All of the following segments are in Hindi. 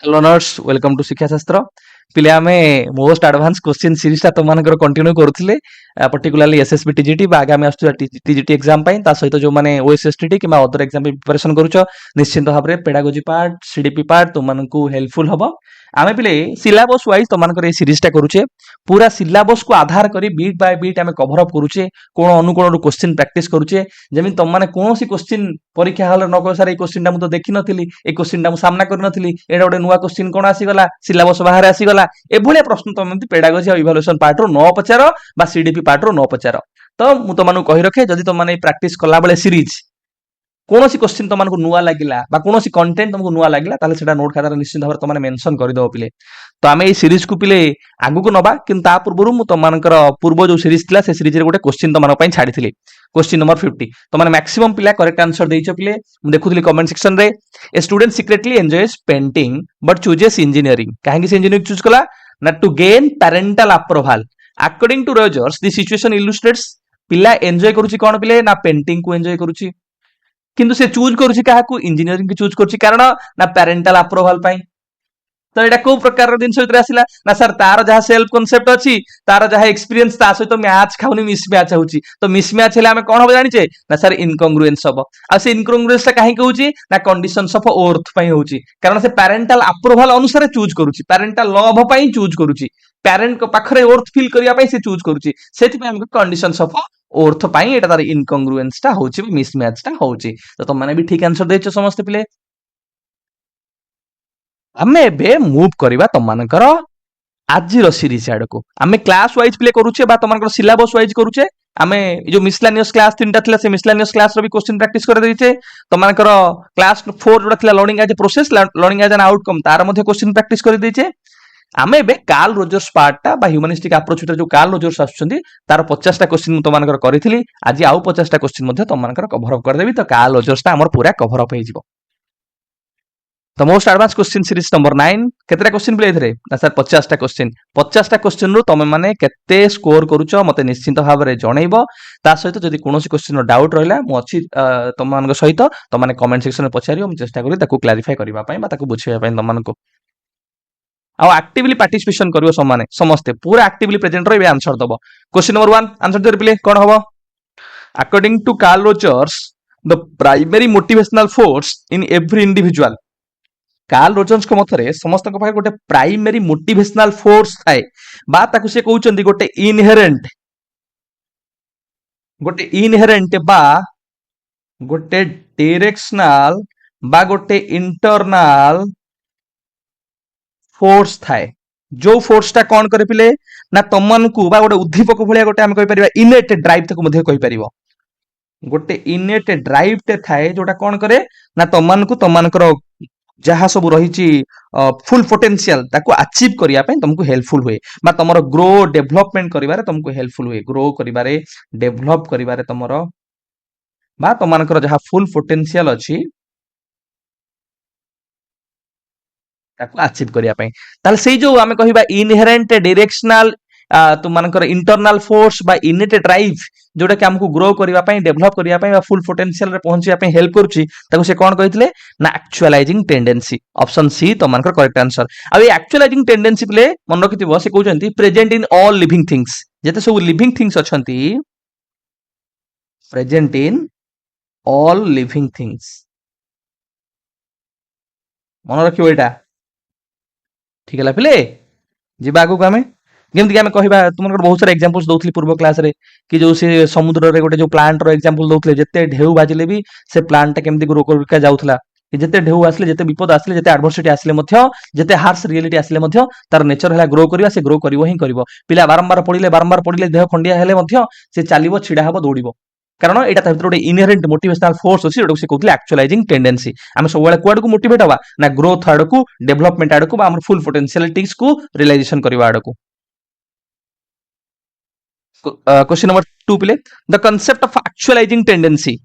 हेलो नर्स वेलकम टू शिक्षा शास्त्र पिले आमे मोस्ट एडवांस क्वेश्चन सीरीज ता तुमनकर कंटिन्यू करथिले पर्टिकुलरली एसएसबी टीजीटी बा आगामी आस्तु टीजीटी एग्जाम पई ता सहित जो माने ओएसएसटीटी किबा अदर एग्जाम पे प्रिपरेशन करूछ निश्चित भाबरे पेडागोजी पार्ट सीडीपी पार्ट तुमनकु हेल्पफुल हबो आमे पिले सिलेबस वाइज तुमनकर ए सीरीज टा करूछे पूरा सिलेबस को आधार करी बीट बाय बीट आमे कवर अप करूछे कोन अनुकोण क्वेश्चन प्रैक्टिस करूछे जेमिन तुम माने कोनोसी क्वेश्चन परीक्षा हल न को सर ए क्वेश्चन टा मु तो देखि नथिली ए क्वेश्चन टा मु सामना कर नथिली एडा गोटे नुवा क्वेश्चन कोन आसीगला सिलेबस बाहर आसीगला एभलिया प्रश्न तुम पेडागोजी और इवैल्यूएशन पार्ट रो न पचार बा सीडीपी पार्ट रो न पचार तो मु तुमनु कहि रखे जदि तुम माने प्रैक्टिस कला बेले सीरीज कोनोसी क्वेश्चन तुमको नुआ लागिला बा कोनोसी कंटेंट तुमको नुआ लागिला ताले सेटा नोट खातार निश्चित भाବରେ तुमने मेंशन कर दो पिले तो आमे ए सीरीज को पिले आगु को नबा किंतु ता पूर्वरु मु तुमनकर पूर्व जो सीरीज थिला से सीरीज रे गोटे क्वेश्चन तुमन पई छाडिथिली क्वेश्चन नंबर 50 तो माने मैक्सिमम पिला करेक्ट आंसर देइछो पिले मु देखुथिली कमेंट सेक्शन रे a student secretly enjoys painting but chooses engineering काहे कि से इंजीनियरिंग चूज कला ना to gain parental approval according to Rogers the situation illustrates पिला एन्जॉय करूची कोन पिले ना पेंटिंग को एन्जॉय करूची किंतु से चूज करूची काहाकू इंजीनियरिंग की चूज करूची कारण ना पेरेंटल अप्रूवल पाई तो एटा को प्रकार दिन सहित आसिला ना सर तार जहा सेल्फ कांसेप्ट अछि तार जहा एक्सपीरियंस ता सहित मैच खाउनी मिस मैच होउची तो मिस मैच हेले हमें कोन हो जानिचे ना सर इनकंग्रुएंस हबो आ से इनकंग्रुएंस ता काहे कहउची ना कंडीशंस ऑफ अर्थ पई होउची कारण से पेरेंटल अप्रूवल अनुसार चूज करूची पेरेंटल लव पई चूज करूची पेरेंट को पाखरे अर्थ फील करिया पई से चूज करूची सेति पई हमको कंडीशंस ऑफ अर्थ पई एटा तार इनकंग्रुएंस ता होउची मिस मैच ता होउची तो तुम माने भी ठीक आंसर देछो समस्त पिले आमे एबे मूव करबा तमनकर आजिर सीरीज आडको आमे क्लास वाइज प्ले करूचे बा तमनकर सिलेबस वाइज करूचे आमे जो मिसलेनियस क्लास तीनटा थिला से मिसलेनियस क्लास रो भी क्वेश्चन प्रैक्टिस कर देइचे तमनकर क्लास 4 जोडा थिला learning as a process learning as an outcome तार मध्ये क्वेश्चन प्रैक्टिस कर देइचे आमे एबे कार्ल रोजर्स पार्ट ता बा ह्यूमनिस्टिक अप्रोच जो कार्ल रोजर्स आछुचंदी तार 50 टा क्वेश्चन मु तमनकर करिथिली आज आउ 50 टा क्वेश्चन मध्ये तमनकर कवर अप कर देबी तो कार्ल रोजर्स ता हमर पूरा कवर अप हे जिवो तो most advance question series number 9 केतेटा क्वेश्चन प्ले थरे ना सर 50 टा क्वेश्चन रो तमे माने केते स्कोर करूचो मते निश्चित भाबरे जणैबो ता सहित जदि कोनोसी क्वेश्चन रो डाउट रहला मु अछि तमनक सहित तमाने कमेंट सेक्शन में पछारियो हम चेष्टा करी ताको क्लैरिफाई करबा पई बा ताको बुझिबा पई तमनको आ एक्टिवली पार्टिसिपेशन करियो समाने समस्ते पूरा एक्टिवली प्रेजेंट रहिबे आंसर दबो क्वेश्चन नंबर 1 आंसर दे प्ले कोन हबो according to Carl Rogers the primary motivational force in every individual Carl Rogers को मतरे समस्त को पाखे गोटे प्राइमरी मोटिवेशनल फोर्स थाए बा ताकु से कहउचंदी गोटे इनहेरेंट बा गोटे डायरेक्शनल बा गोटे इंटरनल फोर्स थाए जो फोर्स ता कोन करे पिले ना तमन को बा गोटे उद्दीपक भलिया गोटे हम कहि परिबा इनेट ड्राइव तक मध्ये कहि परिबो गोटे इनेट ड्राइव ते थाए जोटा कोन करे ना तमन को तमनकर जहा सब रही फुल पोटेंशियल ताको अचीव करिया पे तुमको हेल्पफुल हुए बा तमरो ग्रो डेवलपमेंट करिवारे तुमको हेल्पफुल हुए ग्रो करिवारे डेवलप करिवारे तमरो बा तमनकर जहा फुल पोटेंशियल अछि ताको अचीव करिया पे ताल सेई जो हमें कहिबा इनहेरेंट डायरेक्शनल तुमनकर इंटरनल फोर्स बा इनेट ड्राइव जोटा कि हमको ग्रो करिया पे डेवलप करिया पे बा फुल पोटेंशियल रे पहुंचिया पे हेल्प करूची ताको से कोन कहितले ना एक्चुअलाइजिंग टेंडेंसी ऑप्शन सी तुमनकर करेक्ट आंसर आ ए एक्चुअलाइजिंग टेंडेंसी प्ले मन रखिथिबो से कहउचंती present in all living things जते सब लिविंग थिंग्स अछंती present in all living things मन रखिबो एटा ठीक है पिले जीवा आगु आमे जेमति आमे कहिबा तुमनकर बहुत सारा एग्जांपल्स दउथली पूर्व क्लास रे कि जो से समुद्र रे गोटे जो प्लांट रो एग्जांपल दउथले जते ढेउ बाजिले भी से प्लांट ता केमति ग्रो करके जाउथला कि जते ढेउ आसले जते विपद आसले जते एडवर्सिटी आसले मध्य जते हार्श रियलिटी आसले मध्य तार नेचर हला ग्रो करिवा से ग्रो करिवो ही करिवो पिला बारंबार पडिले देह खंडिया हेले मध्य से चालिबो छिडा हबो दौड़िबो कारण एटा ता गोटे इनहेरेंट मोटिवेशनल फोर्स अछि जोटा से कहथले एक्चुअलाइजिंग टेंडेंसी आमे सब बेला कोड को मोटिवेट हवा ना ग्रोथ आड़ को डेवलपमेंट आड़ को बा हमर फुल पोटेंशियलिटीज को रियलाइजेशन करबा आड़ को क्वेश्चन नंबर 2 पिले the concept of actualising tendency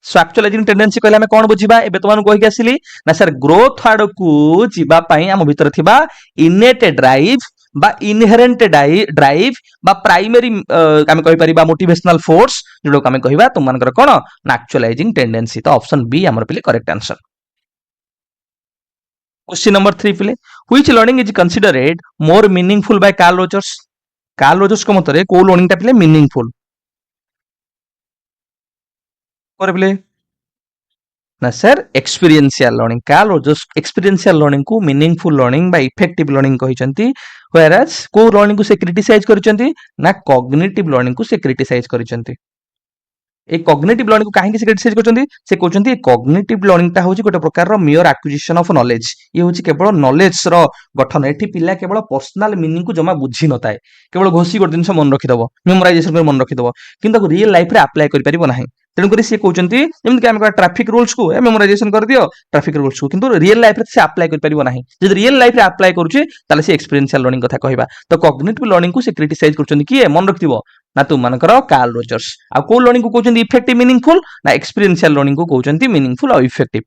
so actualising tendency कहले हमें कोन बुझिबा एबे तमान कहि के आसिली ना सर ग्रोथ आड़ को जिबा पई हम भीतर थिबा इनेट ड्राइव बा इनहेरेंट ड्राइव बा प्राइमरी हम कहि परिबा मोटिवेशनल फोर्स जोडो हम कहिबा तुमनकर कोन ना एक्चुअलाइजिंग टेंडेंसी तो ऑप्शन बी हमर पिले करेक्ट आंसर क्वेश्चन नंबर 3 पिले which learning is considered more meaningful by Carl Rogers. Carl Rogers को मतरे को लर्निंग टा पिले मीनिंगफुल करे पिले ना sir experiential learning. Carl Rogers experiential learning को मीनिंगफुल लर्निंग बा इफेक्टिव लर्निंग कहिसंती, व्हेयरएज को लर्निंग को से क्रिटिसाइज करिसंती ना कॉग्निटिव लर्निंग को से क्रिटिसाइज करिसंती। ए कॉग्निटिव लर्निंग को काहे से क्रिटिसाइज करछंती, से कहउछंती कॉग्निटिव लर्निंग ता होची गोटे प्रकार रो मियर एक्विजिशन ऑफ नॉलेज। ये होची केवल नॉलेज रो गठन। एठी पिला केवल पर्सनल मीनिंग को जमा बुझी नताए, केवल घोसी गोटे जिंस मन रखि दबो, मेमोराइजेशन कर मन रखि दबो, किंतु रियल लाइफ रे अप्लाई करि परिबो नाही। तेणु करी से कहउछंती जेमति कि हम ट्रैफिक रूल्स को मेमोराइजेशन कर दियो ट्रैफिक रूल्स को, किंतु रियल लाइफ रे से अप्लाई करि परिबो नाही। जदि रियल लाइफ रे अप्लाई करूची ताले से एक्सपीरियंशियल लर्निंग कथा कहबा। तो कॉग्निटिव लर्निंग को से क्रिटिसाइज करछंती किए मन रखिबो ना तुम मानकर कार्ल रोजर्स। आ को लर्निंग को कहउछंती इफेक्टिव मीनिंगफुल ना एक्सपीरियंशियल लर्निंग को कहउछंती मीनिंगफुल और इफेक्टिव।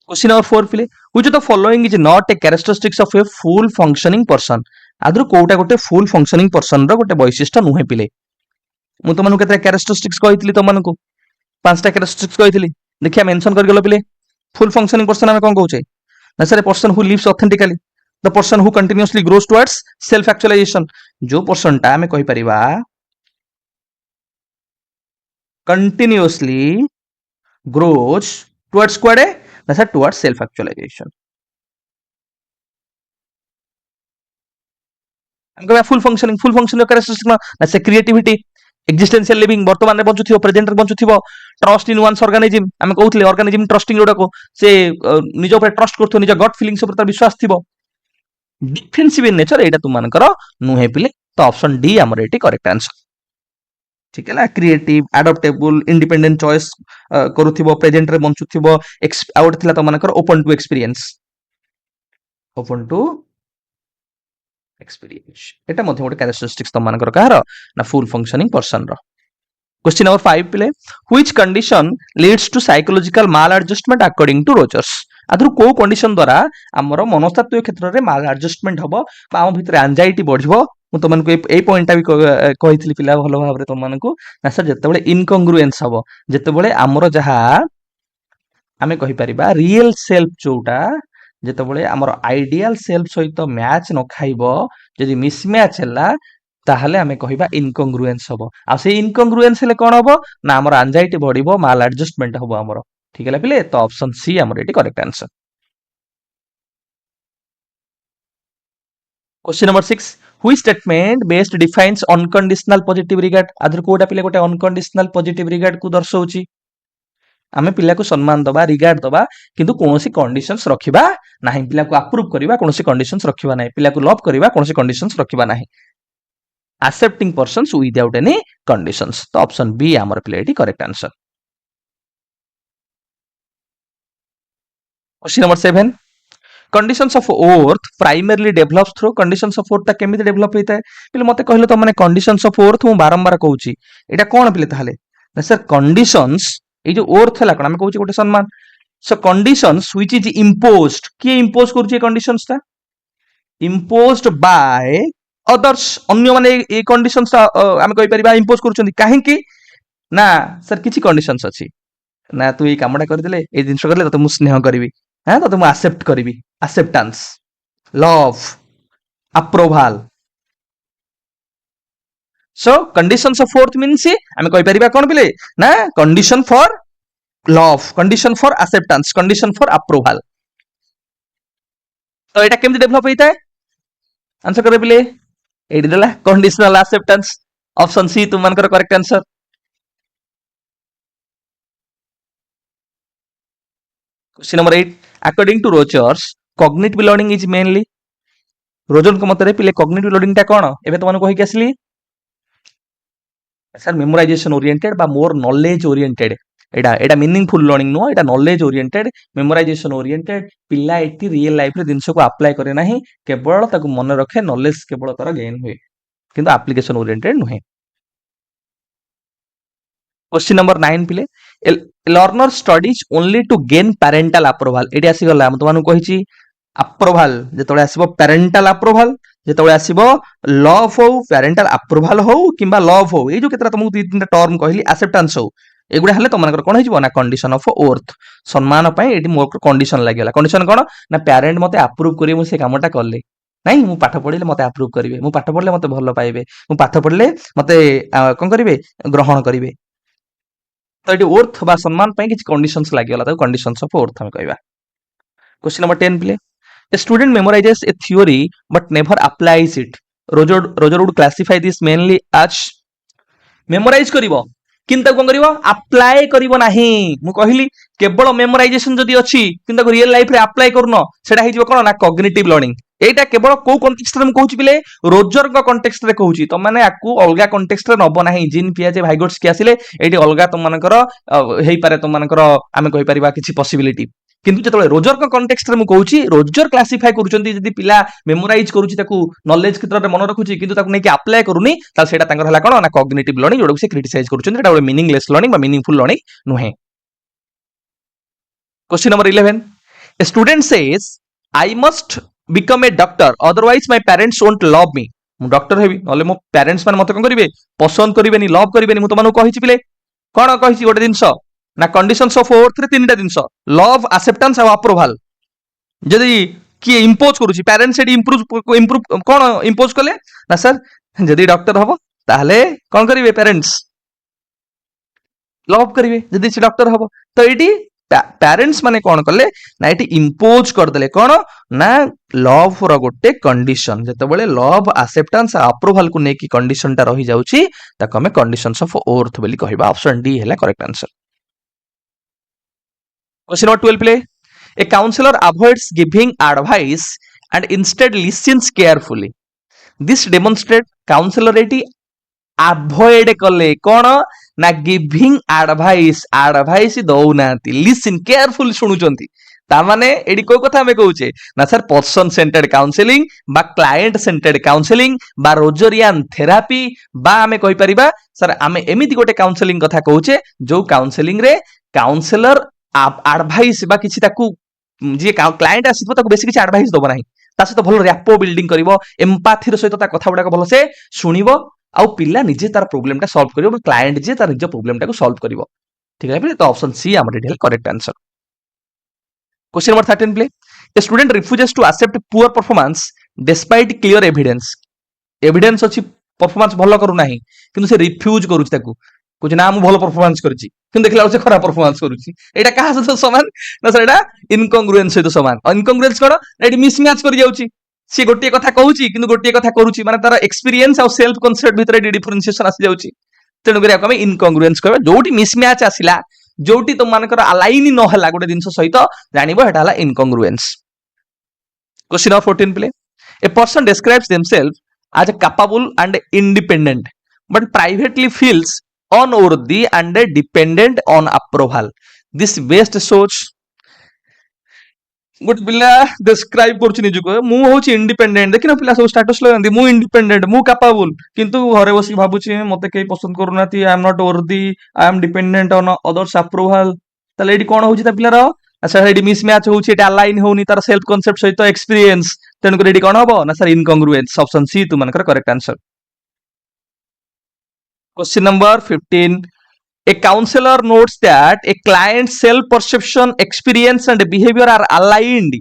क्वेश्चन नंबर 4 पिले which of the following is not a characteristics of a full functioning person. आदर कोटा गोटे फुल फंक्शनिंग पर्सन रो गोटे वैशिष्ट्य नुहे पिले। मु तुमन केते कैरेक्टरिस्टिक्स कहितली तुमन को पांचटा कैरेक्टरिस्टिक्स कहितली, देखिया मेंशन कर गेलो पिले। फुल फंक्शनिंग पर्सन हम कोन कहउचे ना sir person who lives authentically, the person who continuously grows towards self actualisation. जो पर्सन टा हमें कहि परिबा कंटीन्यूअसली ग्रोज टुवर्ड्स क्वाडे ना सर टुवर्ड्स सेल्फ एक्चुअलाइजेशन। हम कहबा फुल फंक्शनिंग कैरेक्टरिस्टिक्स ना से क्रिएटिविटी, एक्जिस्टेंशियल लिविंग वर्तमान में बंचुथिबो, प्रेजेंट रे बंचुथिबो, ट्रस्ट इन वन्स ऑर्गेनिज्म। हम कहउथले ऑर्गेनिज्म ट्रस्टिंग जोटा को से निज ऊपर ट्रस्ट करथो, निज गट फीलिंग्स ऊपर तार विश्वास थिबो। डिफेंसिव इन नेचर एटा तुम मानकर नुहे पिले। तो ऑप्शन डी हमर एटी करेक्ट आंसर। ठीक है ना, क्रिएटिव एडप्टेबल इंडिपेंडेंट चॉइस करूथिबो, प्रेजेंट रे बंचुथिबो, आउट थिला तो मानकर open to experience, open to experience एटा मध्ये गोटे कैरेक्टरिस्टिक्स तो मानकर कहार ना फुल फंक्शनिंग पर्सन रो। क्वेश्चन नंबर 5 पिले which condition leads to psychological maladjustment according to Rogers. Other को कंडीशन द्वारा हमर मनोस्तात्विक क्षेत्र रे माल एडजस्टमेंट हबो बा हम भितर एंजाइटी बढ़िबो। मु तुमन को ए पॉइंट भी कहितली पिला भलो भाबरे तुमन को ना सर जते बळे इनकंग्रुएंस हबो, जते बळे हमर जहा आमे कहि परिबा रियल सेल्फ जोटा जते बळे हमर आइडियल सेल्फ सहित मैच न खाइबो, जदि मिसमैच हला ताहले आमे कहिबा इनकंग्रुएंस हबो। आ से इनकंग्रुएंस हेले कोन हबो ना हमर एंजाइटी बढ़िबो, माल एडजस्टमेंट हबो हमर। ठीक है पिले, तो ऑप्शन सी हमर एटी correct answer. Question number 6 which statement best defines unconditional positive regard. आदर कोटा पिले गोटे अनकंडीशनल पॉजिटिव रिगार्ड को दर्शाउची। आमे पिला को सम्मान दबा, रिगार्ड दबा, किंतु कोनोसी कंडीशंस रखिबा नाही। पिला को अप्रूव करिबा कोनोसी कंडीशंस रखिबा नाही, पिला को लव करिबा कोनोसी कंडीशंस रखिबा नाही। Accepting persons without any conditions. तो ऑप्शन बी हमर पिला eighty correct answer. Question number 7 conditions of earth primarily develops through. Conditions of earth ता केमिति डेवलप होइता है पिले मते कहले तो माने कंडीशंस ऑफ अर्थ मु बारंबार कहूची एटा कोन पिले ताले ना सर कंडीशंस ए जो अर्थ हला कोन हम कहूची गोटे सम्मान। सो कंडीशंस व्हिच इज इम्पोज्ड, के इम्पोज करूची कंडीशंस ता इम्पोज्ड बाय अदर्स। अन्य माने ए कंडीशंस हम कहि परिबा इम्पोज करूचंदी काहे कि ना सर किछि कंडीशंस अछि ना तू ए कामडा कर देले ए जिंस करले तो मु स्नेह करबी, हां तो मु एक्सेप्ट करबी, acceptance, love, approval. So conditions of fourth means आमे कहि परिबा कोन बिले ना condition for love, condition for acceptance, condition for approval. तो एटा केमति डेवलप होइता है आंसर करे बिले एडी देला कंडीशनल एक्सेप्टेंस। ऑप्शन सी तुम मानकर correct answer. Question number 8 according to Rogers cognitive learning is mainly. Rogers को मतरे पिले कॉग्निटिव लर्निंग ता कोन एबे तो माने कहि के असली सर मेमोराइजेशन ओरिएंटेड बा मोर नॉलेज ओरिएंटेड। एडा एडा मीनिंगफुल लर्निंग नो, एडा नॉलेज ओरिएंटेड मेमोराइजेशन ओरिएंटेड। पिला एटी रियल लाइफ रे जिंस को अप्लाई करे नाही, केवल ताको मन रखे, नॉलेज केवल तार गेन हुए, किंतु एप्लीकेशन ओरिएंटेड नुहे। क्वेश्चन नंबर 9 पिले learner studies only to gain parental approval. एटी आसी गला हम तुमानु कहिची अप्रूवल जेतबे आसीबो पैरेंटल अप्रूवल, जेतबे आसीबो लव हो पैरेंटल अप्रूवल हो किंबा लव हो, ए जो केतरा तुमको दी तीनटा टर्म कहली एक्सेप्टेंस हो, एगुड़ा हेल्ले तुम कौन हो कंडीशन ऑफ ओर्थ सम्मान ये मोर कंडीशन लगे कंडीशन कौन ना पेरेंट मते अप्रूव करेंगे से कामटा कले नहीं मु पाठ पढ़ले मते अप्रूव करेंगे मु पाठ पढ़ले मते भल पाइबे मु पाठ पढ़ले मते कौन करेंगे ग्रहण करेंगे तो ये ओर्थ बा सम्मान किसी कंडीशंस लगे कंडीशंस ऑफ ओर्थ हम कहवा question number 10 play A student memorizes a theory but never applies it. Roger would classify this mainly as memorize करिवो किंतु कोन करिवो अप्लाई करिवो नाही मु कहिली केवल मेमोराइजेशन जदी अछि किंतु रियल लाइफ रे अप्लाई करनो सेटा हि जिवो कोन ना कॉग्निटिव लर्निंग एटा केवल को कॉन्टेक्स्ट रे मु कहूची बिले रोजर को कॉन्टेक्स्ट रे कहूची त माने आकु अलगा कॉन्टेक्स्ट रे नबो नाही जिन पियाजे भाइगोट्स के आसिले एटी अलगा त मानकर हेई पारे त मानकर आमे कहि परिबा किछि पॉसिबिलिटी किंतु जतबे रोजर को कॉन्टेक्स्ट रे मु कहूची रोजर क्लासिफाई करूचंती जदी पिला मेमोराइज करूची ताकू नॉलेज क्षेत्र रे मन रखुची किंतु ताकू नै कि अप्लाई करूनी त सेटा तांकर हला कोन ना कॉग्निटिव लर्निंग जोडो से क्रिटिसाइज करूचंती एटा मीनिंगलेस लर्निंग बा मीनिंगफुल लर्निंग नुहे question number 11 A student says I must become a doctor otherwise my parents won't love me मु डॉक्टर हेबी नले मो पेरेंट्स मान मते कोन करिवे पसंद करिवेनी लव करिवेनी मु तमानु कहिछि पिले कोन कहिछि गोटे दिनस ना कंडीशंस ऑफ ओर्थ रे तीनटा दिनस लव एक्सेप्टेंस और अप्रूवल जदी कि इंपोज करूछि पेरेंट्स एडी इंप्रूव कोन इंपोज कले ना सर जदी डॉक्टर हबो ताहले कोन करिवे पेरेंट्स लव करिवे जदी से डॉक्टर हबो तो एडी पेरेंट्स माने कौन कले ना ये इंपोज करदे कौन ना लव रो गोटे कंडीशन जेतेबेले लव एक्सेप्टेंस अप्रूवल को नेकी कंडीशन ता रही जाउची ताको हमें कंडीशंस ऑफ ओर्थ बोली कहबा ऑप्शन डी हैला करेक्ट आंसर क्वेश्चन नंबर 12 प्ले a counsellor avoids giving advice and instead listens carefully this demonstrate counsellor एटी अवॉइड कले कौन ना गिविंग एडवाइस दौनाती लिसन केयरफुल शुणुचंती तामाने एडी कोई कथा हमें कहूचे ना सर पर्सन सेंटर्ड काउंसलिंग बा क्लाइंट सेंटर्ड काउंसलिंग बा रोजरियन थेरापी बा हमें कहि परिबा सर हमें एमिति गोटे काउंसलिंग कथा कहूचे जो काउंसलिंग रे काउंसलर एडवाइस बा किछि ताकू जे क्लाइंट आसीबो ताकू बेसी किछि एडवाइस दबो नाही ता सहित भलो रैपो बिल्डिंग करिवो एम्पैथी रो सहित ता कथा गुडा भलो से सुनिवो आउ पिला निजे तार प्रॉब्लम टा सॉल्व करिवो क्लाइंट जे तार निजे प्रॉब्लम टा को सॉल्व करिवो ठीक है तो ऑप्शन सी हमर एठी करेक्ट आंसर क्वेश्चन नंबर 13 प्ले a student refuses to accept poor performance despite clear evidence अछि परफॉर्मेंस भलो करू नाही किंतु से रिफ्यूज करूछि ताकू कुछ ना मु भलो परफॉर्मेंस करूछि किंतु देखला से खराब परफॉर्मेंस करूछि एटा कहा से समान ना सर एटा इनकंग्रुएंस सहित समान इनकंग्रुएंस कोन एटी मिसमैच कर जाउछि सी गोटे कथा कहूची किंतु गोटे कथा करूची माने तार एक्सपीरियंस और सेल्फ कांसेप्ट भितर डिफरेंशिएशन आसी जाउची तेनु करिया हम इनकंग्रुएंस कहबा जोटी मिसमैच आसिला जोटी तुम मानकर अलाइन न हला गोटे दिनस सहित जानिबो हेटा हला इनकंग्रुएंस क्वेश्चन नंबर 14 प्ले a person describes themselves as a capable and independent but privately feels unworthy and dependent on approval this best सोच गोटे पिला डिस्क्राइब करूछि निजुको मु होछि इंडिपेंडेंट देखिन पिला सब स्टेटस लगंदी मु इंडिपेंडेंट मु कैपेबल किंतु घरे बसी भाबुछि मते केही पसंद करूनाती I am not worthy I am dependent on others approval तले एडी कोन होछि ता पिलार अच्छा एडी मिसमैच होछि एटा अलाइन होनी तार सेल्फ कांसेप्ट सहित एक्सपीरियंस तेन कर एडी कोन हबो ना सर इनकंग्रुएंस ऑप्शन सी तु मानकर correct answer question number 15 A counselor notes that a client's self-perception, experience and behavior are aligned.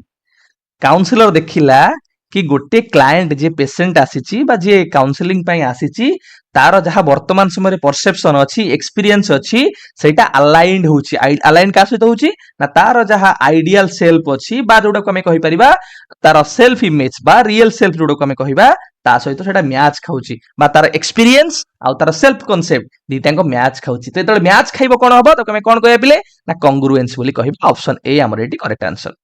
Counselor देखिला कि गोटे क्लाइंट जे पेशेंट आसीची बा जे काउंसलिंग पई आसीची तार जहा वर्तमान समय रे परसेप्शन अछि एक्सपीरियंस अछि सेटा अलाइंड होछि अलाइंड का सहित होछि ना तार जहा आइडियल सेल्फ अछि बा जोडा को हमें कहि परिबा तार सेल्फ इमेज बा रियल सेल्फ जोडा को हमें कहिबा ता सहित सेटा मैच खाउछि बा तार एक्सपीरियंस आ तार सेल्फ कांसेप्ट दिटा को मैच खाउछि तो एतले मैच खाइबो कोन हबो तो हमें कोन कहय पिले ना कांग्रुएंस बोली कहिबा ऑप्शन ए हमर एटी करेक्ट आंसर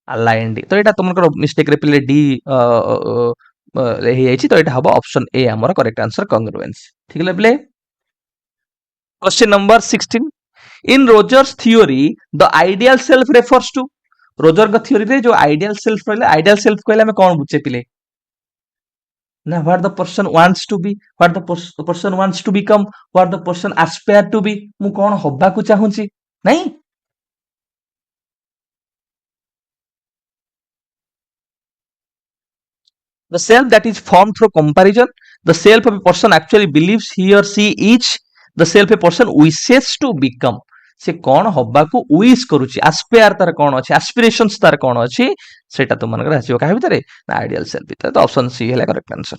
अलाइंड तो एटा तुमकर मिस्टेक रे पिले डी हे तो एटा हबो ऑप्शन ए हमर करेक्ट आंसर कांग्रुएंस ठीक है पिले question number 16 in Rogers theory the ideal self refers to Roger का थ्योरी रे जो आइडियल सेल्फ रहले आइडियल सेल्फ कहले हमें कोन बुझे पिले ना what the person wants to be what the person wants to become what the person aspire to be मु कोन होबा को चाहूची नहीं The self that is formed through comparison, the self of a person actually believes he or she is, the self a person wishes to become. से कौन हबाकू विश करूची, एस्पायर तार कौन अछि, एस्पिरेशंस तार कौन अछि, सेटा तुम मनकर आसीबो काहे भितरे ना आइडियल सेल्फ भितरे. तो ऑप्शन सी हैला करेक्ट आंसर.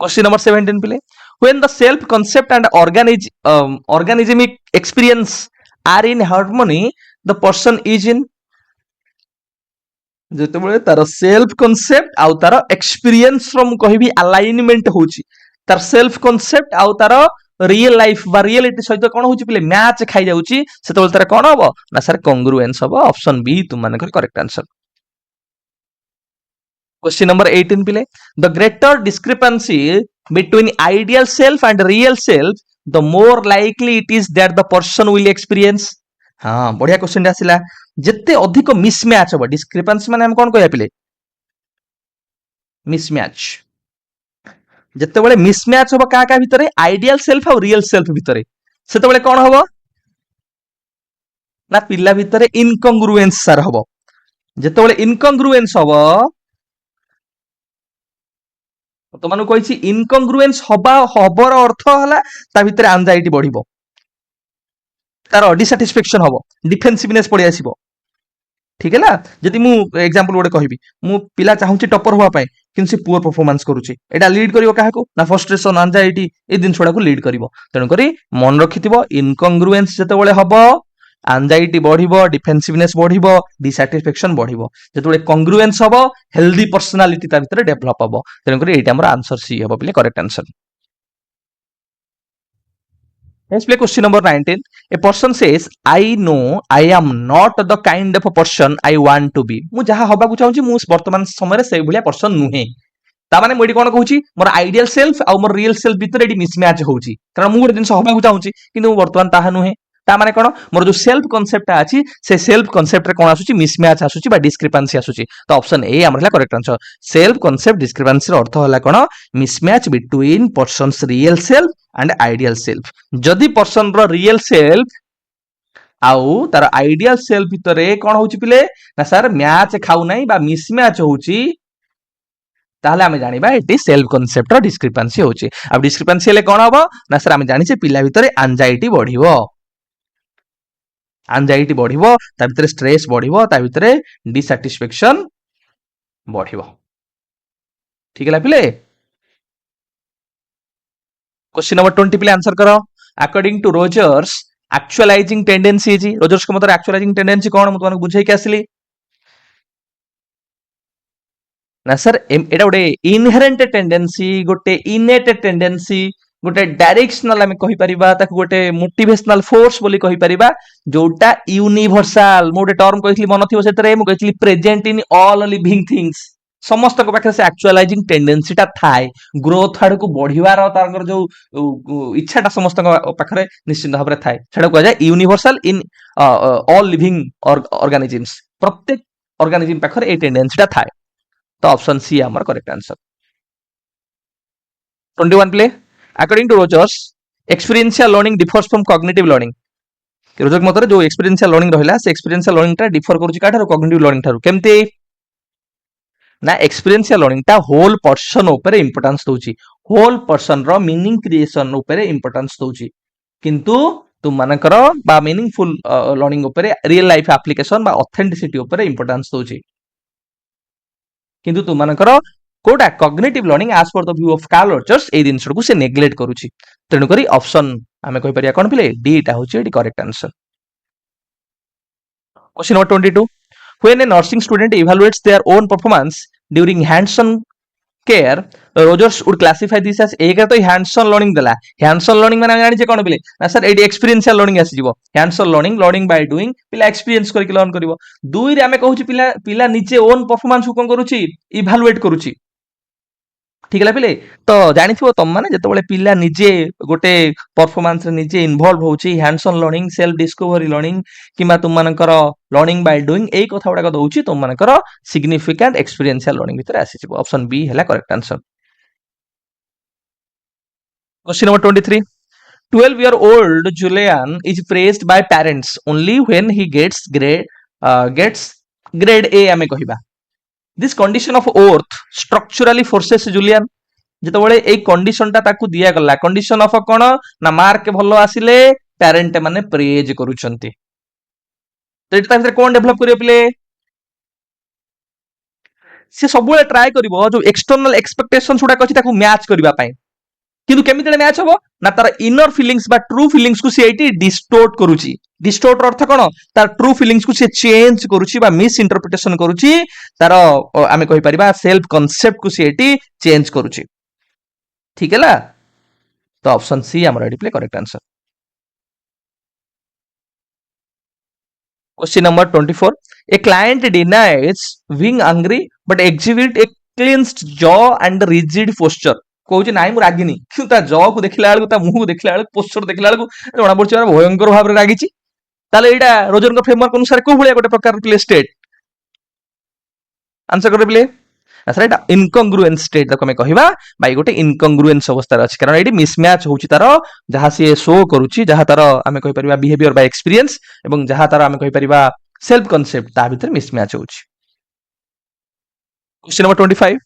क्वेश्चन नंबर 17 पिले, when the self concept and organismic experience are in harmony, the person is in. ଯେତେବେଳେ ତାର ସେଲ୍ଫ କନସେପ୍ଟ ଆଉ ତାର ଏକ୍ସପିରିଏନ୍ସ ର ମୁଁ କହିବି ଆଲାଇନମେଣ୍ଟ ହଉଛି, ତାର ସେଲ୍ଫ କନସେପ୍ଟ ଆଉ ତାର ରିଏଲ ଲାଇଫ ବା ରିଏଲିଟି ସହିତ କଣ ହଉଛି ପିଲେ ମ୍ୟାଚ ଖାଇ ଯାଉଛି, ସେତେବେଳେ ତାର କଣ ହବ ନା ସାର୍ କଂଗ୍ରୁଏନ୍ସ ହବ. ଅପସନ ବି ତୁମ ମାନଙ୍କର କରେକ୍ଟ ଆନ୍ସର. क्वेश्चन नंबर 18 पिले, the greater discrepancy between ideal self and real self, the more likely it is that the person will experience. हाँ बढ़िया क्वेश्चन आसिला. जिते अधिक मिसमैच हम, डिस्क्रिपेंसी माने हम कौन कह पिले मिसमैच. जिते मिसमैच हम क्या क्या भितर आइडियल सेल्फ और रियल सेल्फ भितर, से कौन हम ना पिला भितर इनकंग्रुएंस सार हम. जिते इनकंग्रुएंस हम तो मानु कहि इनकंग्रुएंस हबर अर्थ है ता भितर एंजाइटी बढ़िबो, तार डिसैटिस्फैक्शन हम, डिफेंसिवनेस पड़ी आसीबो. ठीक है ना. जदि मु एग्जांपल गोटे कहबी, मु पिला चाहूची टॉपर हुआ पाए किंतु से पुअर परफॉर्मेंस करूची, एटा लीड करिवो काहाको ना फ्रस्ट्रेशन एंजाइटी ए दिन छोड़ा को लीड करिवो. तेनु करी मन रखिथिबो इनकंग्रुएंस जतेबेले हबो एंजाइटी बढ़िबो, डिफेंसिवनेस बढ़िबो, डिसैटिस्फैक्शन बढ़िबो. जतेबेले कंग्रुएंस हबो हेल्दी पर्सनालिटी ता भितर डेवलप हबो. तेनु करी एटा हमर आंसर सी हबो पिले correct answer. Let's play question number 19. A person says, I know I am not the kind of a person I want to be. मु जहा हबा को चाहूची मु वर्तमान समय रे से भलिया पर्सन नुहे. ता माने मोडी कोन कहूची मोर आइडियल सेल्फ आ मोर रियल सेल्फ भितर एडी मिसमैच होउची, कारण मु गोटे दिन हबा को चाहूची किंतु वर्तमान ताहा नुहे. ता माने कोन मोर जो सेल्फ कांसेप्ट अछि से सेल्फ कांसेप्ट रे कोन आसुची मिसमैच आसुची बा डिस्क्रिपेंसी आसुची. तो ऑप्शन ए हमर हला correct answer. Self concept discrepancy रो अर्थ हला कोन mismatch between person's real self and ideal self. जदि पर्सन रो रियल सेल्फ आउ तार आइडियल सेल्फ भितरे कोन होउची पिले ना सर मैच खाउ नै बा मिसमैच होउची, ताहले आमे जानिबा एटी सेल्फ कांसेप्ट रो डिस्क्रिपेंसी होउची. अब डिस्क्रिपेंसी ले कोन हबो ना सर आमे जानि छे पिला भितरे एंजाइटी बढ़िबो, एंजाइटी बढ़िबो, ता भितरे स्ट्रेस बढ़िबो, ता भितरे डिसैटिस्फैक्शन बढ़िबो. ठीक है पिले. क्वेश्चन नंबर 20 पिले आंसर करो. According to Rogers actualising tendency जी, रोजर्स को मतलब एक्चुअलाइजिंग टेंडेंसी कोन मु तुमको बुझाई के आसली ना सर. एटा गोटे इनहेरेंट टेंडेंसी, गोटे इनेट टेंडेंसी, गोटे डायरेक्शनल आमे कहि परिबा, ताको गोटे मोटिवेशनल फोर्स बोली कहि परिबा, जोटा यूनिवर्सल. मु गोटे टर्म कहितली मन थिबो सेतरे मु कहितली present in all living things. समस्त को पाखे से एक्चुअलाइजिंग टेंडेंसी टा थाए, ग्रोथ आड़ को बढ़िवार तार जो इच्छाटा समस्त पाखे निश्चित भाव में थाए, सेटा कह जाए universal in all living organisms. प्रत्येक ऑर्गेनिजम पाखे ए टेंडेंसी टा थाए. तो ऑप्शन सी हमर करेक्ट आंसर. 21 प्ले. According to Rogers experiential learning differs from cognitive learning. Roger मत जो एक्सपीरियंशियल लर्निंग रहिला से एक्सपीरियंशियल लर्निंग टा डिफर करूची काठारो कॉग्निटिव लर्निंग ठारो. केमती ना एक्सपीरियंशियल लर्निंग टा होल पर्सन ऊपर इंपोर्टेंस दोची, होल पर्सन रो मीनिंग क्रिएशन ऊपर इंपोर्टेंस दोची, किंतु तुम मानकर बा मीनिंगफुल लर्निंग ऊपर रियल लाइफ एप्लीकेशन बा ऑथेंटिसिटी ऊपर इंपोर्टेंस दोची. किंतु तुम मानकर कोटा cognitive learning as per the view of Carl Rogers ए जिनस को से नेग्लेक्ट करूची. तेनु करी ऑप्शन आमे कहि परिया कोन पिले डी टा होची एडी correct answer. Question number 22. When a nursing student evaluates their own performance during hands-on care, Rogers would classify this as एक तो hands-on learning देला. hands-on learning माने जानि जे कोन पिले ना सर एडी एक्सपीरियंशियल लर्निंग आसी जीवो. hands-on learning learning by doing, पिला एक्सपीरियंस करके लर्न करिवो. दुई रे आमे कहूची पिला पिला निजे ओन परफॉर्मेंस को कोन करूची इवैल्यूएट करूची. ठीक है पिले. तो जानि थिबो तम माने जतबेले पिला निजे गोटे परफॉर्मेंस रे निजे इन्वॉल्व होची, hands on learning, self discovery learning keema तुम मानकर लर्निंग बाय डूइंग ए कथा गुडा दउची, तुम मानकर सिग्निफिकेंट एक्सपीरियंशियल लर्निंग भितर आसी छिबो. ऑप्शन बी हैला correct answer. Question number 23. 12-year-old Julian is praised by parents only when he gets grade A आमे कहिबा. This condition of worth structurally forces जूलियन जेतबेले एई कंडीशन टा ताकू दिया गला कंडीशन ऑफ कोन ना मार्क भलो आसिले पेरेंट माने प्रेज करूछंती तो एटा भितर कोन डेवलप करियो पिले से सबुले ट्राई करिवो जो एक्सटर्नल एक्सपेक्टेशंस गुडा अछि ताकू मैच करबा पई किंतु केमिति मैच हबो ना तार इनर फीलिंग्स बा ट्रू फीलिंग्स को से एटी डिस्टोर्ट करूची डिस्टोर्ट अर्थ कोन तार ट्रू फीलिंग्स को से चेंज करूची बा मिस इंटरप्रिटेशन करूची तार आमे कहि परिबा सेल्फ कांसेप्ट को से एटी चेंज करूची ठीक है ला तो ऑप्शन सी हमर eighty play correct answer question number 24 a client denies being angry but exhibit A cleansed jaw and rigid posture कहूँ ना मुझे रागिनी कि जॉ को देखला बेलू मुह को देखला बेलू पोस्चर देखला बेलू जना पड़े भयंकर भाव में रागी यहाँ रोजर फ्रेमवर्क अनुसार कौ भाया गोटे प्रकार प्ले स्टेट आंसर कर प्ले सर एटा इनकंग्रुएंस स्टेट ताको हमें कहिबा भाई गोटे इनकंग्रुएंस अवस्था अछि कारण एटी मिसमैच होउची तार जहा से शो करूची जहा तार हमें कहि परिबा बिहेवियर बाय एक्सपीरियंस एवं जहा तार हमें कहि परिबा सेल्फ कांसेप्ट ता भीतर मिसमैच होउची question number 25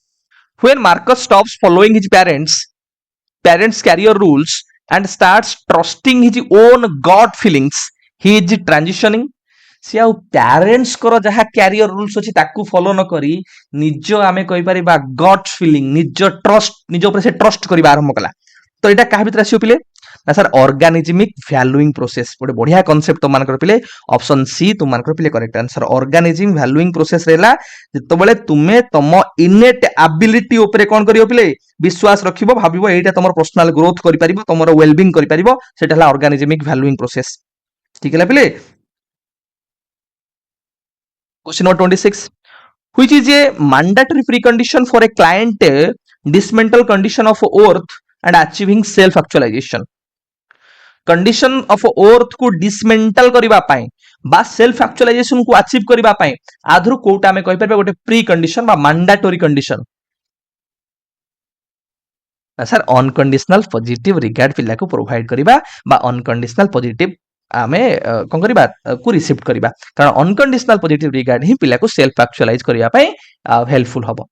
when Marcus stops following his parents career rules and starts trusting his own gut feelings he is transitioning सी आउ पेरेंट्स को जहाँ कैरियर रूल्स अच्छी ताकू फॉलो न करी निज आमे कहि परिबा गट फीलिंग निज ट्रस्ट निज ऊपर से ट्रस्ट करबा आरंभ कला तो एटा काहे भीतर आसीओ पिले ना सर ऑर्गेनिजमिक वैल्यूइंग प्रोसेस गोटे बढ़िया कांसेप्ट तो मानकर पिले ऑप्शन सी तुम मानकर पिले correct answer organism valuing process रेला जेतबेले तुमे तम इनेट एबिलिटी ऊपर कोन करियो पिले विश्वास रखिबो भाबिबो एटा तमर पर्सनल ग्रोथ करि परिबो तमर वेलबीइंग करि परिबो सेटा हला ऑर्गेनिजमिक वैल्यूइंग प्रोसेस ठीक है पिले Question number 26. Which is a mandatory precondition for a client dismantle condition of earth and achieving self-actualization? Condition of earth को dismantle करिबा पाई बा self actualization को achieve करिबा पाई आधरु कोटा हमें कहि परबे गोटे प्री कंडीशन बा mandatory condition sir unconditional positive regard पिला को प्रोवाइड करिबा बा अनकंडीशनल पॉजिटिव आमे कोन करिबा को रिसीव करिबा कारण अनकंडीशनल पॉजिटिव रिगार्ड ही पिला को सेल्फ एक्चुअलाइज करिया पई हेल्पफुल हबो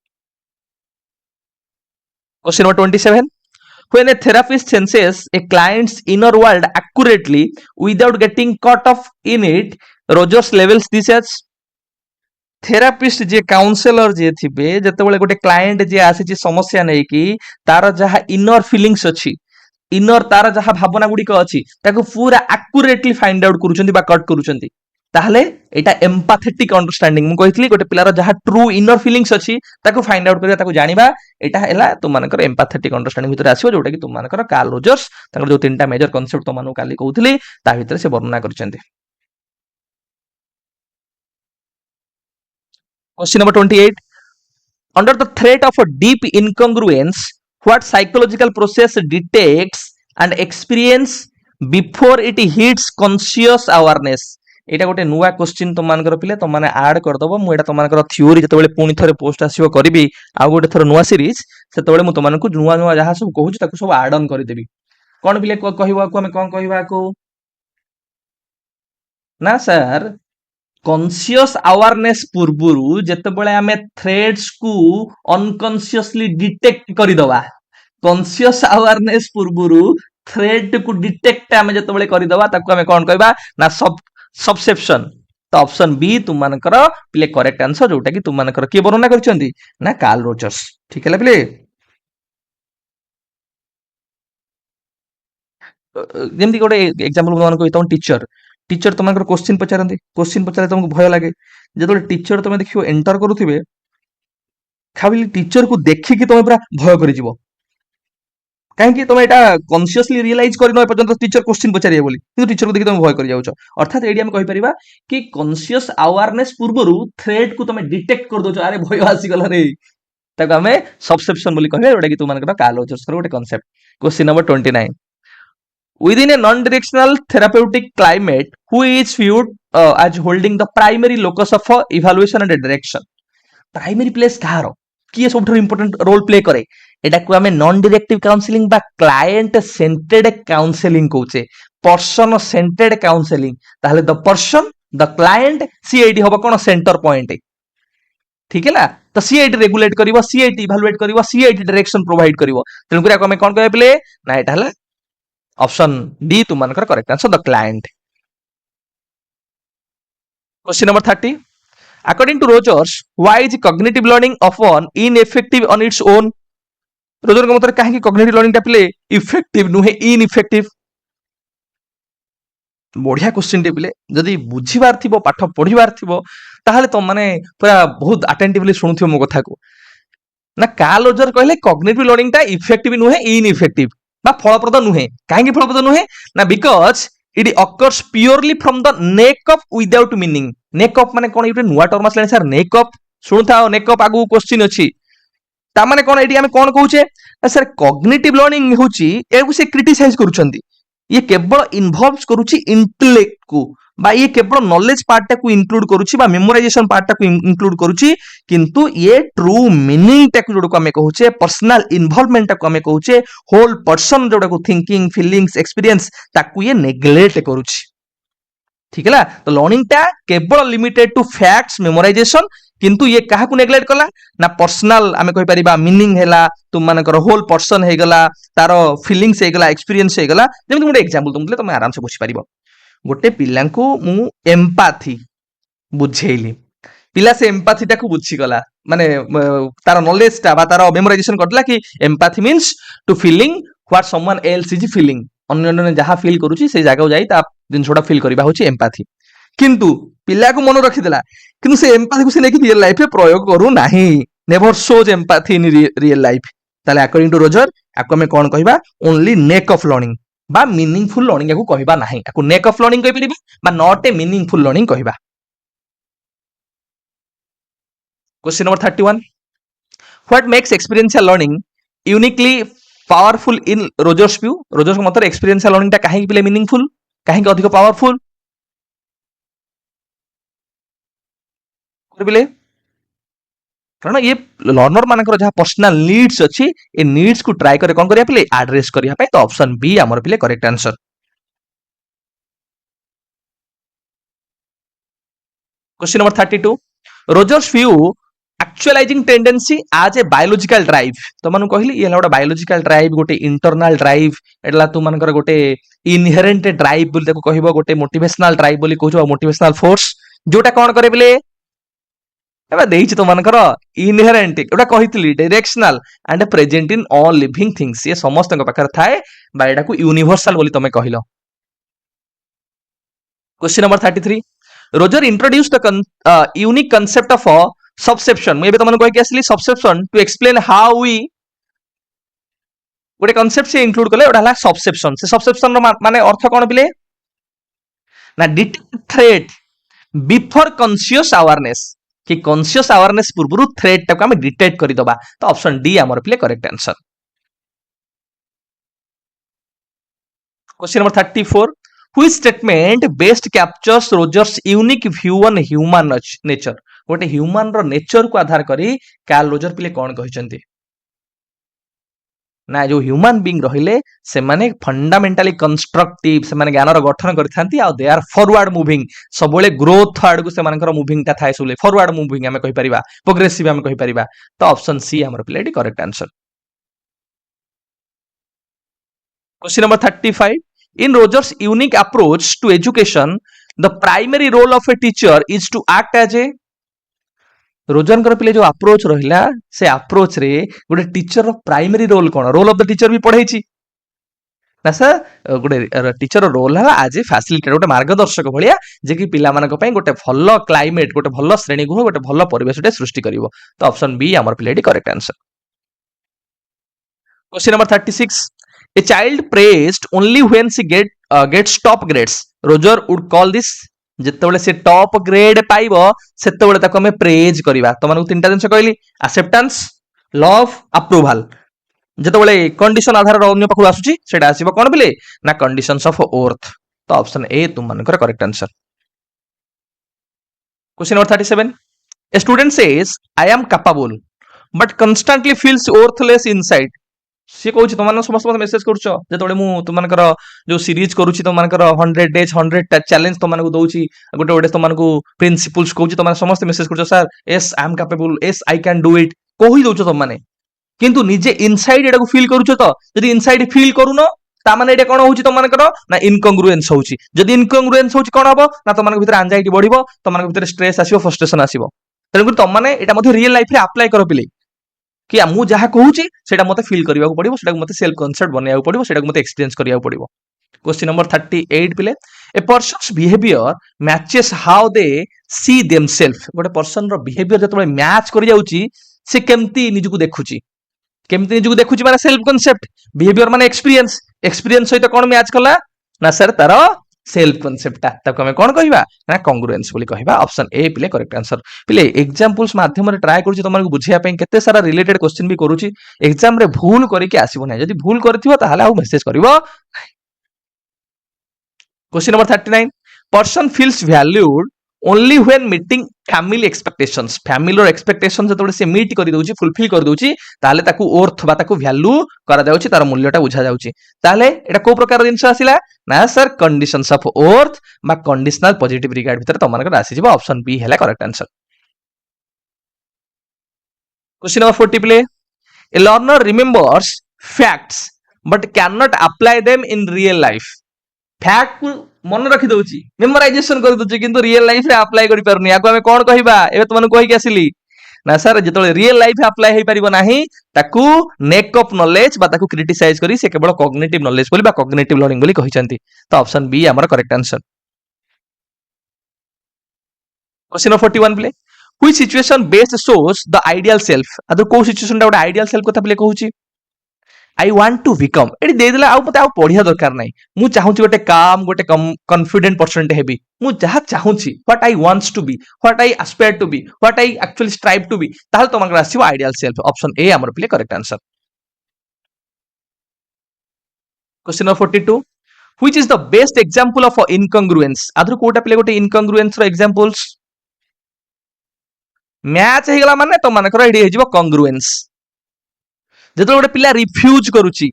question number 27 when a therapist senses a client's inner world accurately without getting caught up in it Rogers levels this as therapist जे काउंसलर जे थिबे जतबेले गोटे क्लाइंट जे आसी समस्या नै कि तार जहा इनर फीलिंग्स अछि इनर तार जहा भावना गुडी को अछि ताको पूरा एक्युरेटली फाइंड आउट करूचंती बा कट करूचंती ताहले एटा एम्पैथेटिक अंडरस्टैंडिंग मु कहितली गोटे पिलार जहा ट्रू इनर फीलिंग्स अछि ताको फाइंड आउट करिया ताको जानिबा एटा हैला तुम मानकर एम्पैथेटिक अंडरस्टैंडिंग भीतर आसीबो जोटा कि तुम मानकर कार्ल रोजर्स ताकर जो तीनटा मेजर कांसेप्ट तो मानु काली कहउतली ता भीतर से वर्णना करचंती question number 28 under the threat of a deep incongruence what psychological process detects and experience before it hits conscious awareness एटा गोटे नुवा क्वेश्चन तुम मानकर पिले तुम माने ऐड कर दबो मु एटा तुम मानकर थ्योरी जतबेले पुनी थरे पोस्ट आसीबो करबी आ गोटे थर नुवा सीरीज सेतबेले मु तुम मानकु नुवा नुवा जहा सब कहूची ताकु सब ऐड ऑन कर देबी कोन पिले कहबा को हम कोन कहबा को ना सर कॉन्शियस अवेयरनेस पूर्वरु जेतेबेले हमें थ्रेड्स को अनकॉन्शियसली डिटेक्ट करि दवा कॉन्शियस अवेयरनेस पूर्वरु थ्रेड को डिटेक्ट हमें जेतेबेले करि दवा ताको हमें कोन कहबा ना सबसेप्शन तो ऑप्शन बी तुम मानकर प्ले करेक्ट आंसर जोटा कि तुम मानकर के वर्णना करछंती ना कार्ल रोजर्स ठीक है प्ले जेमती गोटे एग्जांपल मान को तुम टीचर टीचर तुम क्वेश्चन पचारती क्वेश्चन पचारे तुमको भय लगे जो टीचर तुम देखियो एंटर करुवे खाली टीचर को देखिकी तुम पूरा भय कर कहीं तुम यहाँ कॉन्शियसली रियलाइज कर पर्यंत टीचर क्वेश्चन पचारे बोली कि टीचर को देखिए तुम भय कर जाउछ अर्थात एडी हम कहि परिबा कि कॉन्शियस अवेयरनेस पूर्वरु थ्रेट को तुम डिटेक्ट कर दोछ अरे भय आसी गला रे ताको हमें सबसेप्शन बोली कहबे जोटा कि तुम मानकर कार्ल रोजर्स गोटे concept question number 29 within a non-directional therapeutic climate who is viewed as holding the primary locus of evaluation and direction primary place कहारो किए सबठो इंपोर्टेंट रोल प्ले करे एटा को हमें नॉन डायरेक्टिव काउंसलिंग बा क्लाइंट सेंटर्ड काउंसलिंग कहूचे पर्सन सेंटर्ड काउंसलिंग ताहले द पर्सन द क्लाइंट सी एडी होबो कोन सेंटर पॉइंट ठीक है ना। तो सी एटी रेगुलेट करिवो, सी एटी इभालुएट करिवो, सी एटी डायरेक्शन प्रोवाइड करिवो। तेणु करी आमे कोन कहबे पिले ना एटा हला ऑप्शन डी तुम मानकर correct answer the client. Question number 30, according to Rogers, why is cognitive learning often ineffective on its own? Roger के मତରେ କାହିଁକି cognitive learning ଟା ପିଲେ ଇଫେକ୍ଟିଭ ନୁହେଁ ineffective? ବଢିଆ क्वेश्चन टे पिले जदि बुझिबार थिबो पाठ पढिबार थिबो ताहले तो माने पूरा बहुत अटेंटिवली सुनुथिबो मो कथा को। ना कार्ल रोजर कहले कॉग्निटिव लर्निंग टा इफेक्टिव नुहे इनइफेक्टिव बा फलप्रद नुहे। काहेकि फलप्रद नुहे ना because it occurs purely from the neck of without meaning. Neck of माने कोन इटे नुवा टर्म आसले सर नेक ऑफ सुनुथाओ नेक ऑफ आगु क्वेश्चन अछि ता माने कोन एटी हमें कोन कहूचे सर कॉग्निटिव लर्निंग होची एगु से क्रिटिसाइज करूछंती ये केवल इन्वॉल्व्स करूची इंटेलेक्ट को बा ये केवल नॉलेज पार्ट को इंक्लूड करूची बा मेमोराइजेशन पार्ट को इंक्लूड करूची किंतु ये ट्रू मीनिंग टा जोड़ा को हमें कहूचे पर्सनल इन्वॉल्वमेंट को हमें कहूचे होल पर्सन जोड़ा को थिंकिंग फीलिंग्स एक्सपीरियंस ताकू ये नेग्लेक्ट करूची। ठीक है ना। तो लर्निंग टा केवल लिमिटेड टू फैक्ट्स मेमोराइजेशन किंतु ये काहा को नेग्लेक्ट कला ना पर्सनल आमे कहि परिबा मीनिंग हैला तुम मानकर होल पर्सन हे गला तारो फीलिंग्स हे गला एक्सपीरियंस हे गला। जेमि गुटे एग्जांपल तुमले तुम आराम से बुझी परिबो गोटे पिला को मु एम्पैथी बुझेइली पिला से एम्पैथी टा को बुझी गला माने तारो नॉलेज टा बा तारो मेमोराइजेशन करला कि empathy means to feeling what someone else is feeling अन्य जहाँ फील करूची से जगह जाई ता जिनसोडा फील करबा होची एम्पैथी किंतु पिला को मन रखिदेला किंतु से एम्पैथी को से लेके रियल लाइफ में प्रयोग करू नाही नेवर शोज एम्पैथी इन रियल लाइफ। ताले अकॉर्डिंग टू रोजर आको में कोन कहबा ओनली नेक ऑफ लर्निंग बा मीनिंगफुल लर्निंग को कहबा नाही आको नेक ऑफ लर्निंग कहि परिबा बा नॉट ए मीनिंगफुल लर्निंग कहबा। Question number 31, what makes experiential learning uniquely powerful in Rogers view? Rogers के मतलब एक्सपीरियंशियल लर्निंग ता काहे पिले मीनिंगफुल काहे अधिक पावरफुल करबिले कारण ये लर्नर मानकर जहाँ पर्सनल नीड्स अच्छी ए नीड्स को ट्राई करे कोन करिया पिले एड्रेस करिया पे। तो ऑप्शन बी हमर पिले correct answer. Question number 32, Rogers view actualising tendency आज ए बायोलॉजिकल ड्राइव। तो मानु कहली ये गोटे बायोलॉजिकल ड्राइव गोटे इंटरनल ड्राइव एला तू मानकर गोटे इनहेरेंट ड्राइव बोली ताको कहबो गोटे मोटिवेशनल ड्राइव बोली कहजो मोटिवेशनल फोर्स जोटा कोन करे बिले एबा देइछ तो मानकर इनहेरेंट एटा कहितली directional and present in all living things ये समस्त पाखर थाए बा एटा को यूनिवर्सल बोली तमे कहिलो। Question number 33, Roger introduce the unique concept of subception. मैं तो मन कहि के असली subception to explain how we गोटे कांसेप्ट से इंक्लूड करले ओटा हला सबसेप्शन। से सबसेप्शन रो माने अर्थ कोन बिले ना detect threat before conscious awareness कि कॉन्शियस अवेयरनेस पूर्व थ्रेट टाको हम डिटेक्ट करि दबा। तो ऑप्शन डी हमर पिले correct answer. Question number 34, which statement best captures Rogers unique view on human nature? गोटे ह्यूमन रो नेचर को आधार करी कार्ल रोजर पिले कोन कहिसंती ना जो ह्यूमन बीइंग रहिले से माने फंडामेंटली कंस्ट्रक्टिव से माने ज्ञान रो गठन करथांती आ दे आर फॉरवर्ड मूविंग सबले ग्रोथ आड़ को से मानकर मूविंग ता थाए सबले फॉरवर्ड मूविंग हमें कहि परिबा प्रोग्रेसिव हमें कहि परिबा। तो ऑप्शन सी हमर प्लेटी correct answer. Question number 35, in Rogers unique approach to education the primary role of a teacher is to act as a. Roger पिले जो अप्रोच रहिला से अप्रोच रे गोटे टीचर रो प्राइमरी रोल कोन रोल ऑफ द टीचर भी पढ़ाई ना सर गोटे टीचर रोल है आज फैसिलिटेटर गोटे मार्गदर्शक भाया जे कि पिला मानक पई गोटे भल क्लाइमेट गोटे भल श्रेणी गृह गोटे भल परिवेश सृष्टि करिवो। तो ऑप्शन बी हमर पिलेटी correct answer. Question number 36, a child praised only when she gets top grades. Roger would call this जेतेबेले से टॉप ग्रेड पाइबो सेतेबेले ताको हमें प्रेज करिवा। तो मानक तीनटा जिंस कहली एक्सेप्टेंस लव अप्रूवल जेतेबेले कंडीशन आधार रो अन्य पाखु आसुची सेटा आसीबो कोन बिले ना कंडीशंस ऑफ अर्थ। तो ऑप्शन ए तुम मानकर correct answer. Question number 37, a student says I am capable but constantly feels worthless inside. सी कहूँ तुम समस्त मत मेसेज कर जो मु तुम जो सीरीज करुच्ची तुम 100 days 100 चैलेंज तुमको दूसरी गोटे गोटे तुमको प्रिंसिपल्स कहूँ तुम समस्त मेसेज कर sir S I am capable S I can do it कही दौच तुम किंतु निजे इनसाइड एटा फिल करुच तो जदि इनसाइड फिल करूनो तामाने एटा कोन होची तुमनकर ना इनकंग्रुएंस होची जदि इनकंग्रुएंस होची कोन हबो ना तुमनक भितर एंजाइटी बढ़िबो तुमनक भितर स्ट्रेस आसीबो फ्रस्ट्रेशन आसीबो तेणुकर तुमने एटा मध्ये रियल लाइफ रे अप्लाई करो पिले कि मु जहा कहूची सेटा मते फील करिया पड़िबो सेटा मते सेल्फ कॉन्सेप्ट बनेया पड़िबो सेटा मते एक्सपीरियंस करिया पड़िबो क्वेश्चन नंबर 38 पिले a person's behaviour matches how they see themselves गोटे पर्सन रो बिहेवियर जतबे मैच करि जाउची से केमती निजु को देखुची केमती निजु को देखुची माने सेल्फ कॉन्सेप्ट बिहेवियर माने एक्सपीरियंस एक्सपीरियंस सहित कोन मैच कला ना सर तारो सेल्फ कॉन्सेप्ट ताको हमें कोन कहिबा ना कांग्रुएंस बोली कहिबा ऑप्शन ए पिले करेक्ट आंसर पिले एग्जांपल्स माध्यम रे ट्राई करूची तुमको बुझिया पे केते सारा रिलेटेड क्वेश्चन भी करूची एग्जाम रे भूल करके आसीबो नै जदि भूल करथिबो ताहाले आ मेसेज करबो question number 39 person feels valued only when meeting family expectations family expectation जतबे से मीट कर दउची फुलफिल कर दउची ताले ताकू वर्थ बा ताकू वैल्यू करा जाउची तार मूल्यटा बुझा जाउची ताले एटा को प्रकार जिंस आसिला ना सर कंडीशंस ऑफ वर्थ बा कंडीशनल पॉजिटिव रिगार्ड भीतर तमनकर आसी जिवो ऑप्शन बी हैला correct answer question number 40 play a learner remembers facts but can not apply them in real life fact मन रखी दउची मेमोराइजेशन कर दउची किंतु रियल लाइफ रे अप्लाई करि परनी आको हमें कोन कहिबा एबे तुमन कहि के आसिली ना सर जेतले रियल लाइफ अप्लाई हेई परिबो नाही ताकू नेक ऑफ नॉलेज बा ताकू क्रिटिसाइज करी से केवल कॉग्निटिव नॉलेज बोली बा कॉग्निटिव लर्निंग बोली कहिसंती तो ऑप्शन बी हमर करेक्ट आंसर क्वेश्चन नंबर 41 प्ले which situation best shows the ideal self other को सिचुएशन दा आइडियल सेल्फ कथा प्ले कहूची आई वांट टू बिकम एटी दे देला आउ पते आउ पढिया दरकार नाही मु चाहूची गोटे काम गोटे कॉन्फिडेंट पर्सन हेबी मु जहा चाहूची what I wants to be what I aspire to be what I actually strive to be ताल तमकर आसीबो आइडियल सेल्फ ऑप्शन ए हमर प्ले correct answer question number 42 which is the best example of incongruence other कोटा प्ले गोटे इनकंग्रुएंस रो एग्जांपल्स मैच हे गेला माने तमनकर एडी हे जिवो कांग्रुएंस जेतो गोटे पिला रिफ्यूज करूची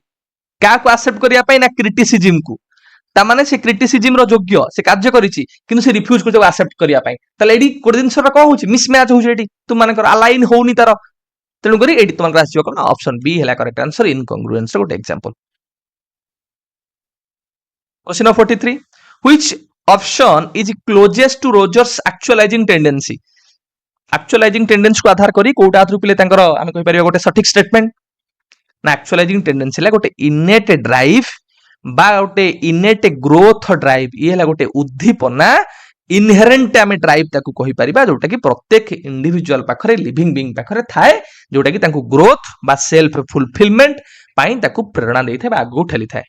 का को एक्सेप्ट करिया पई ना क्रिटिसिज्म को ता माने से क्रिटिसिज्म रो योग्य से कार्य करिची किंतु से रिफ्यूज को एक्सेप्ट करिया पई तले एडी कोड दिन सरा को होची मिसमैच होची एडी तुम मानकर अलाइन होउनी तार तेनु करी एडी तुमन आसीबो कोन ऑप्शन बी हैला करेक्ट आंसर इनकंग्रुएंस रो गोटे example question number 43 which option is closest to Rogers actualising tendency को आधार करी कोटा आथरु पिले तांकर हम कहि परिबा गोटे सटीक स्टेटमेंट ना एक्चुअलाइजिंग टेंडेंसी ला गोटे इनेट ड्राइव बा गोटे इनेट ग्रोथ ड्राइव ये ला गोटे उद्दीपना इनहेरेंट आमे ड्राइव ताकू कहि परिबा जोटा कि प्रत्येक इंडिविजुअल पाखरे लिविंग बीइंग पाखरे थाए जोटा कि तांको ग्रोथ बा सेल्फ फुलफिलमेंट पाई ताकू प्रेरणा देइ थाए बा आगु ठेली थाए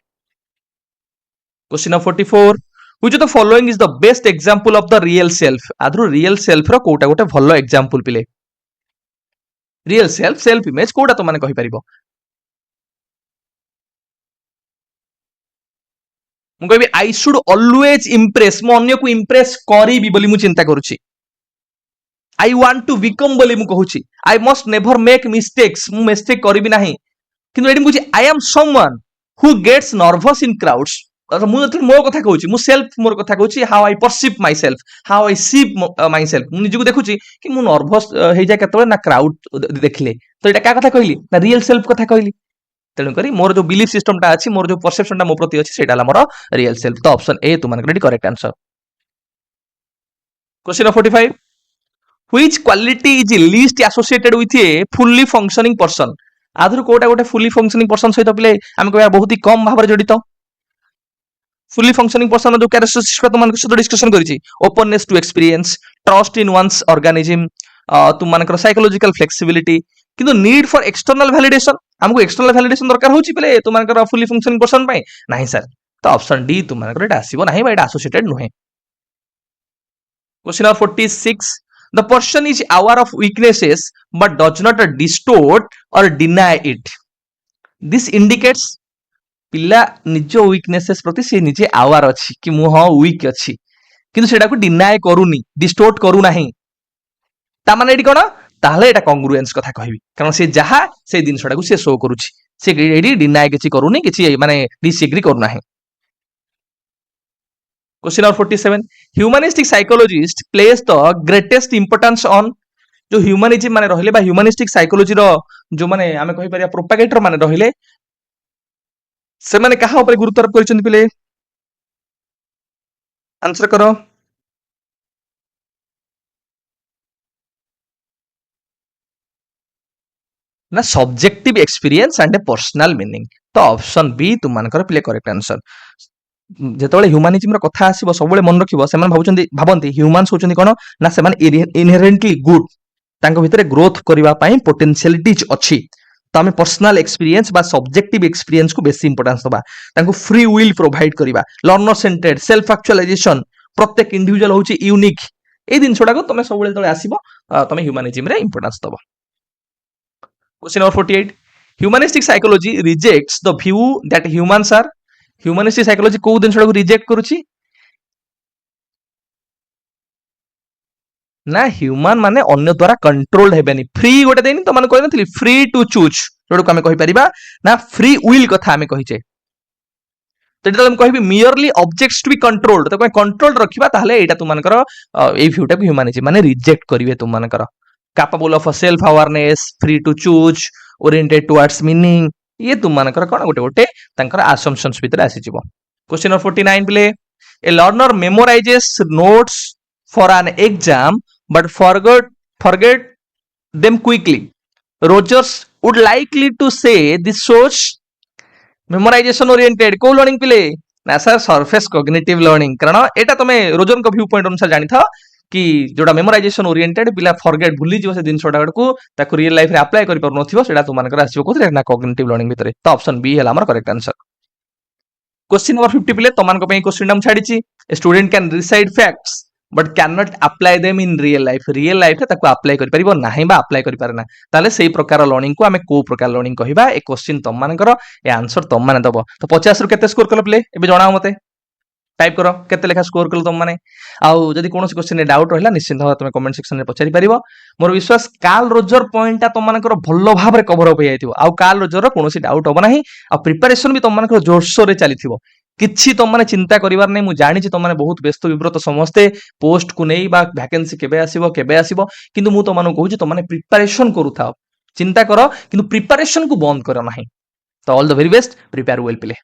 question number 44 which of the following is the best example of the real self आदरु रियल सेल्फ रो कोटा गोटे भलो एग्जांपल पिले रियल सेल्फ इमेज कोटा तो माने कहि परिबो मु कहबी आई शुड ऑलवेज इंप्रेस मो अन्य को इंप्रेस करिबी बोली मु चिंता करूची आई वांट टू बिकम बोली मु कहूची I must never make mistakes मु मिस्टेक करिबी नाही किंतु एडी मुझे I am someone who gets nervous in crowds मु जतले मो कथा कहूची मु सेल्फ मोर कथा कहूची how I perceive myself how I see myself मु निजु देखुची कि मु नर्वस हे जाय केतले ना क्राउड देखले तो एटा का कथा कहली ना रियल सेल्फ कथा कहली तेणु करी मोर जो बिलीफ सिस्टम टा अछि मोर जो परसेप्शन टा मो प्रति अछि सेटा मोर रियल सेल्फ तो ऑप्शन ए तुमन ready correct answer question number 45 which quality is least associated with a fully functioning person आधुर कोटा गोटे फुल्ली फंक्शनिंग पर्सन सहित पिले हम कहबा बहुत ही कम भाव जड़ित फुल्ली फंक्शनिंग पर्सन जो कैरेक्टरिस्टिक्स तुमन सहित डिस्कशन करिछि openness to experience trust in one's organism तुमन साइकोलॉजिकल फ्लेक्सिबिलिटी किंतु नीड फॉर एक्सटर्नल वैलिडेशन हमको एक्सटर्नल वैलिडेशन दरकार होची पले तुमन फुल्ली फंक्शनिंग पर्सन पई नाही सर तो ऑप्शन डी तुमन एटा आसीबो नाही बा एटा एसोसिएटेड नुहे question number 46 the person is aware of weaknesses but does not distort और डिनाय इट दिस इंडिकेट्स पिला निज वीकनेसेस प्रति से निजे अवेयर अछि कि मु हां वीक अछि किंतु सेटा को डिनाय करूनी डिस्टोर्ट करू नाही ता माने एडी कोन ताहले एटा कांग्रुएंस कथा कहबी कारण से जहा से दिन सडा को से शो करूची से एडी डिनाय किछि करूनी किछि माने डिसएग्री करू नाही। Question number 47 humanistic psychologist place the greatest importance on जो ह्यूमनिज्म माने रहिले बा ह्यूमनिस्टिक साइकोलॉजी रो जो माने आमे कहि परिया प्रोपागेटर माने रहिले से माने कहा ऊपर गुरुत्व करछन पिले आंसर करो। ना subjective experience and A personal meaning तो ऑप्शन बी तुम मानकर पिले करेक्ट आंसर। जेतबेले ह्यूमानिज्म रो कथा आसीबो सबबेले मन रखिबो सेमान भाबंती ह्यूमान्स होचंदी कोन ना सेमान इनहेरेंटली गुड तांको भितरे ग्रोथ करिवा पई पोटेंशियलिटीज अछि तो आमे पर्सनल एक्सपीरियंस बा सब्जेक्टिव एक्सपीरियंस को बेसी इंपोर्टेंस दबा तांको फ्री विल प्रोवाइड करिवा लर्नर सेंटर्ड सेल्फ एक्चुअलाइजेशन प्रत्येक इंडिविजुअल होची यूनिक ए दिन छोडा को तमे सबबेले तळे आसीबो तमे ह्यूमानिज्म रे इंपोर्टेंस दबो। Question number 48 humanistic psychology rejects the view that humans are humanistic psychology को दिन छोडा को रिजेक्ट करूची ना ह्यूमन माने अन्य द्वारा कंट्रोल्ड हेबेनी फ्री गोटे देनी तो माने कहि नथली फ्री टू चूज जोडो को हमें कहि परिबा ना फ्री विल कथा हमें कहिचे तो जेतले हम कहिबी merely objects to be controlled तो कोइ कंट्रोल रखिबा ताहले एटा तुम मानकर ए व्यूटा को ह्यूमनिज्म माने रिजेक्ट करिवे तुम मानकर capable of self awareness free to choose oriented towards meaning ये तुम मानकर कोन गोटे गोटे तांकर असम्पशंस भीतर आसी जिवो। Question number 49 play a learner memorizes notes for an exam but forget them quickly. Rogers would likely to say this shows memorization oriented को लर्निंग पिले ना सर सरफेस कॉग्निटिव लर्निंग कारण एटा तमे रोजर को व्यू पॉइंट अनुसार जानि था कि जोडा मेमोराइजेशन ओरिएंटेड पिला फॉरगेट भूली जिवो से दिन छोडा को ताको रियल लाइफ रे अप्लाई करि पर नथिबो सेटा तुम मानकर आसीबो कोथरे ना कॉग्निटिव लर्निंग भितरे तो ऑप्शन बी हला हमर करेक्ट आंसर। क्वेश्चन नंबर 50 पिले तमान को पई क्वेश्चन नाम छाडिची student can recite facts but can not apply them in real life ताको अप्लाई करि परिबो नाही बा अप्लाई करि पारे ना ताले सेही प्रकार लर्निंग को हमें को प्रकार लर्निंग कहिबा ए क्वेश्चन तम मानकर ए आंसर तम माने दबो तो 50 रु केते स्कोर कल प्ले एबे जणाओ मते टाइप करो केते लेखा स्कोर कल तुम माने आउ जदी कोनोसी क्वेश्चन ने डाउट रहला निश्चित भाव तुम कमेंट सेक्शन में पचारि परिबो मोर विश्वास कार्ल रोजर पॉइंट ता तुम मानकर भल्लो भाव रे कवर अप हेइथिबो आउ कार्ल रोजर रो कोनोसी डाउट होबो नाही आ प्रिपरेशन भी तुम मानकर जोरसो रे चलीथिबो किछि तुम माने चिंता करिवार नै मु जानि छि तुम माने बहुत व्यस्त विब्रत समस्ते पोस्ट को नै बा वैकेंसी केबे आसीबो किंतु मु तो मानु कहू छि तुम माने प्रिपरेशन करू थाओ चिंता करो किंतु प्रिपरेशन को बंद करो नाही तो all the very best prepare well play.